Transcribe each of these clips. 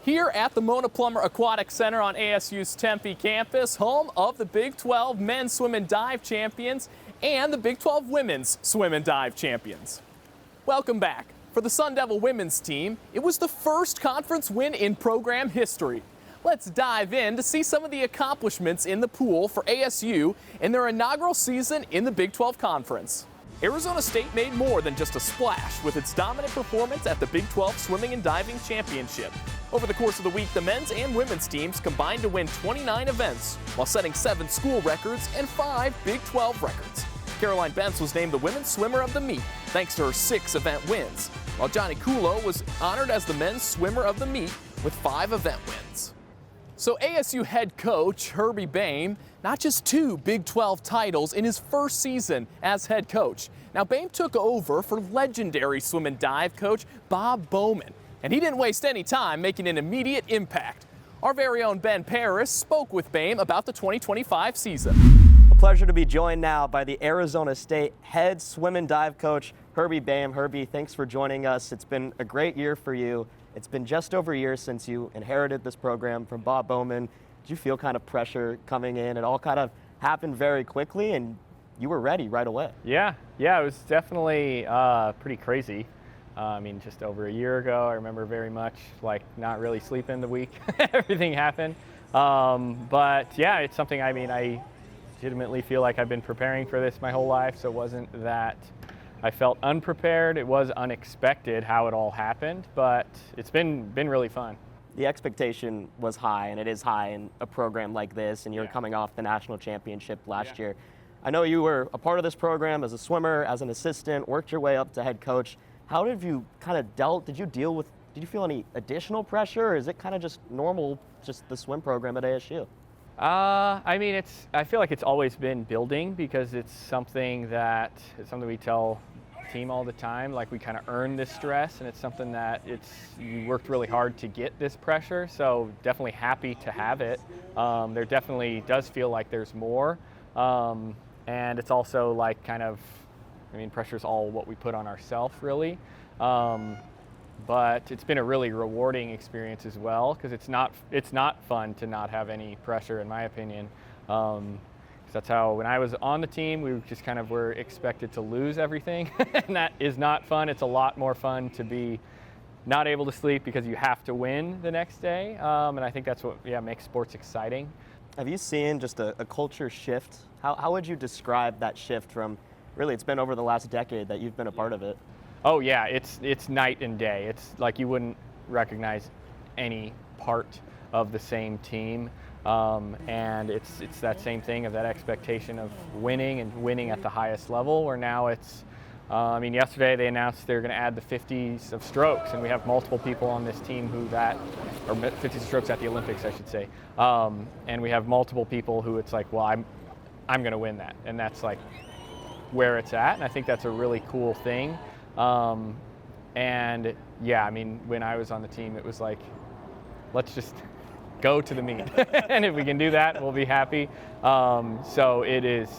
Here at the Mona Plummer Aquatic Center on ASU's Tempe campus, home of the Big 12 Men's Swim and Dive champions and the Big 12 Women's Swim and Dive champions. Welcome back. For the Sun Devil women's team, it was the first conference win in program history. Let's dive in to see some of the accomplishments in the pool for ASU in their inaugural season in the Big 12 Conference. Arizona State made more than just a splash with its dominant performance at the Big 12 Swimming and Diving Championship. Over the course of the week, the men's and women's teams combined to win 29 events while setting 7 school records and 5 Big 12 records. Caroline Bentz was named the Women's Swimmer of the Meet thanks to her 6 event wins, while Johnny Kulo was honored as the Men's Swimmer of the Meet with 5 event wins. So ASU head coach Herbie Boehm, not just 2 Big 12 titles in his first season as head coach. Now Boehm took over for legendary swim and dive coach Bob Bowman, and he didn't waste any time making an immediate impact. Our very own Ben Paris spoke with Boehm about the 2025 season. A pleasure to be joined now by the Arizona State head swim and dive coach Herbie Boehm. Herbie, thanks for joining us. It's been a great year for you. It's been just over a year since you inherited this program from Bob Bowman. Did you feel kind of pressure coming in? It all kind of happened very quickly, and you were ready right away. Yeah, it was definitely pretty crazy. Just over a year ago, I remember very much like not really sleeping the week. Everything happened. But yeah, it's something, I legitimately feel like I've been preparing for this my whole life, so it wasn't that I felt unprepared. It was unexpected how it all happened, but it's been really fun. The expectation was high, and it is high in a program like this, and you're coming off the national championship last year. I know you were a part of this program as a swimmer, as an assistant, worked your way up to head coach. How did you kind of did you feel any additional pressure, or is it kind of just normal, just the swim program at ASU? I feel like it's always been building because it's something we tell the team all the time. Like, we kind of earn this stress, and it's something that you worked really hard to get this pressure. So definitely happy to have it. There definitely does feel like there's more, and it's also like pressure's all what we put on ourselves, really. But it's been a really rewarding experience as well, because it's not fun to not have any pressure, in my opinion. 'Cause that's how, when I was on the team, we just kind of were expected to lose everything, and that is not fun. It's a lot more fun to be not able to sleep because you have to win the next day, and I think that's what makes sports exciting. Have you seen just a culture shift? How would you describe that shift from, really, it's been over the last decade that you've been a part of it? Oh yeah, it's night and day. It's like you wouldn't recognize any part of the same team, and it's that same thing of that expectation of winning and winning at the highest level. Where now it's, yesterday they announced they're going to add the 50s of strokes, and we have multiple people on this team or 50s of strokes at the Olympics, I should say, and we have multiple people who it's like, well, I'm going to win that, and that's like where it's at, and I think that's a really cool thing. When I was on the team, it was like, let's just go to the meet. And if we can do that, we'll be happy. So it is,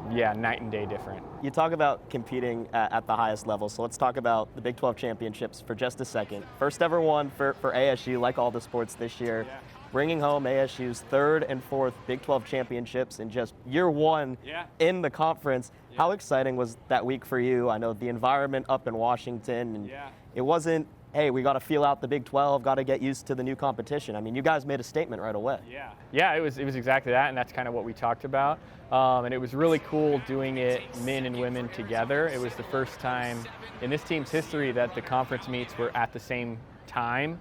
night and day different. You talk about competing at the highest level, so let's talk about the Big 12 championships for just a second. First ever one for ASU, like all the sports this year. Bringing home ASU's 3rd and 4th Big 12 championships in just year 1 in the conference. How exciting was that week for you? I know the environment up in Washington, and it wasn't, hey, we got to feel out the Big 12, got to get used to the new competition. You guys made a statement right away. Yeah, it was exactly that, and that's kind of what we talked about. And it was really cool doing it men and women together. It was the first time in this team's history that the conference meets were at the same time.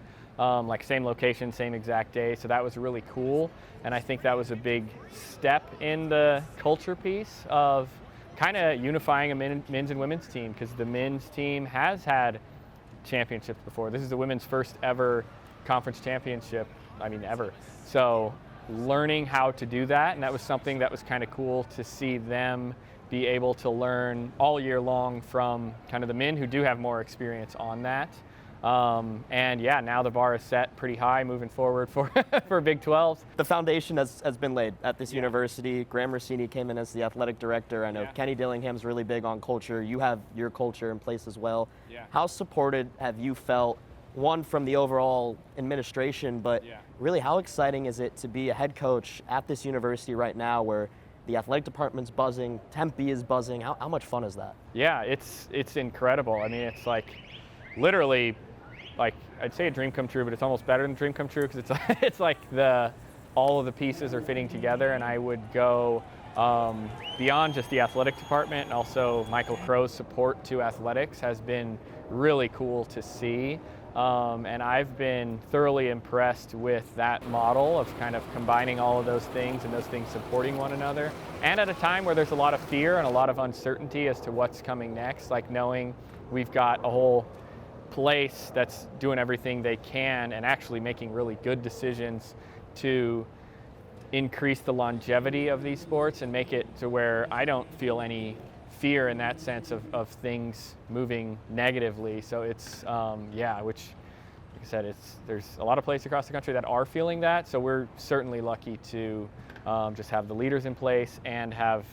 Same location, same exact day, so that was really cool, and I think that was a big step in the culture piece of kind of unifying a men's and women's team, because the men's team has had championships before. This is the women's first ever conference championship, ever. So learning how to do that, and that was something that was kind of cool to see them be able to learn all year long from kind of the men who do have more experience on that. Now the bar is set pretty high moving forward for Big 12s. The foundation has been laid at this university. Graham Rossini came in as the athletic director. I know Kenny Dillingham's really big on culture. You have your culture in place as well. How supported have you felt one from the overall administration, but really how exciting is it to be a head coach at this university right now where the athletic department's buzzing, Tempe is buzzing. How much fun is that? Yeah, it's incredible. I mean, it's like literally, like I'd say a dream come true, but it's almost better than a dream come true because it's like all of the pieces are fitting together, and I would go beyond just the athletic department, and also Michael Crow's support to athletics has been really cool to see. And I've been thoroughly impressed with that model of kind of combining all of those things and those things supporting one another. And at a time where there's a lot of fear and a lot of uncertainty as to what's coming next, like knowing we've got a whole place that's doing everything they can and actually making really good decisions to increase the longevity of these sports and make it to where I don't feel any fear in that sense of things moving negatively. So it's, which, like I said, there's a lot of places across the country that are feeling that. So we're certainly lucky to just have the leaders in place and have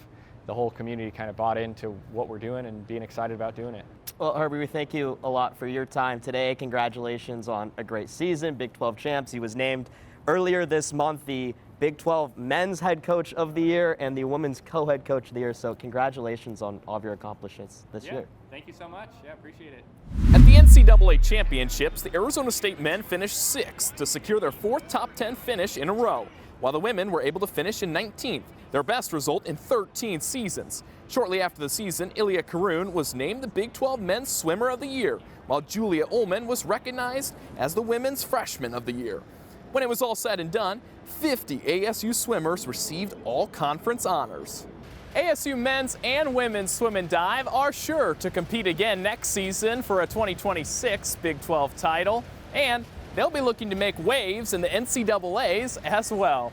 the whole community kind of bought into what we're doing and being excited about doing it. Well, Herbie, we thank you a lot for your time today. Congratulations on a great season, Big 12 champs. He was named earlier this month the Big 12 Men's Head Coach of the Year and the Women's Co-Head Coach of the Year. So congratulations on all of your accomplishments this year. Thank you so much. Yeah, appreciate it. At the NCAA Championships, the Arizona State men finished 6th to secure their 4th top 10 finish in a row, while the women were able to finish in 19th, their best result in 13 seasons. Shortly after the season, Ilya Karun was named the Big 12 Men's Swimmer of the Year, while Julia Ullman was recognized as the Women's Freshman of the Year. When it was all said and done, 50 ASU swimmers received all conference honors. ASU men's and women's swim and dive are sure to compete again next season for a 2026 Big 12 title, and they'll be looking to make waves in the NCAAs as well.